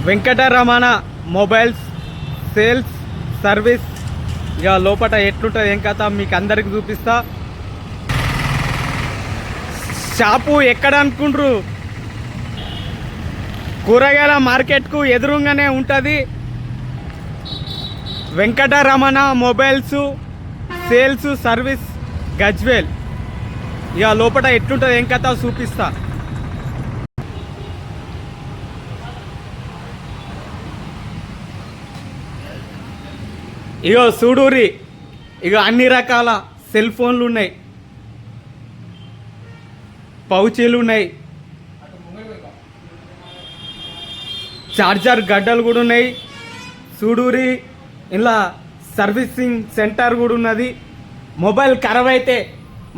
Venkataramana mobiles sales service. ఇక లోపల ఎట్లుంటుంది ఏం కథ మీకు అందరికి చూపిస్తా. షాపు ఎక్కడ అనుకుంటారు? కూరగాయల మార్కెట్కు ఎదురుగానే ఉంటుంది. Venkataramana mobiles sales service Gajwel. ఇక లోపల ఎట్లుంటుంది ఏం కథ చూపిస్తా. ఇగో చూడూరి, ఇక అన్ని రకాల సెల్ ఫోన్లు ఉన్నాయి, పౌచీలు ఉన్నాయి, చార్జర్ గడ్డలు కూడా ఉన్నాయి. చూడూరి ఇలా సర్వీసింగ్ సెంటర్ కూడా ఉన్నది. మొబైల్ ఖరాబ్ అయితే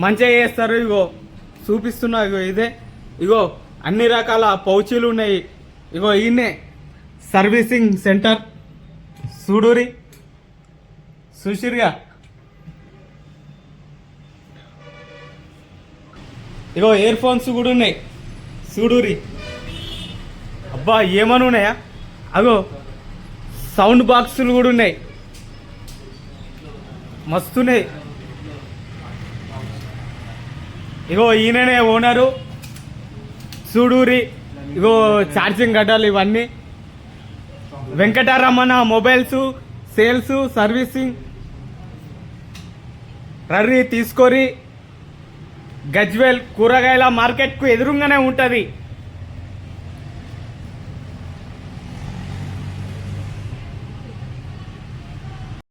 మంచిగా చేస్తారు. ఇగో చూపిస్తున్నా, ఇగో ఇదే. ఇగో అన్ని రకాల పౌచీలు ఉన్నాయి. ఇగో ఈయనే సర్వీసింగ్ సెంటర్. చూడూరి సుశీర్గా. ఇగో ఇయర్ ఫోన్స్ కూడా ఉన్నాయి. చూడూరి అబ్బా ఏమని ఉన్నాయా. అగో సౌండ్ బాక్సులు కూడా ఉన్నాయి, మస్తున్నాయి. ఇగో ఈయననే ఓనరు చూడూరి. ఇగో ఛార్జింగ్ గడ్డలు ఇవన్నీ. Venkataramana mobiles sales servicing. రర్రీ తీసుకోరి. గజ్వేల్ కూరగాయల మార్కెట్కు ఎదురుగానే ఉంటుంది.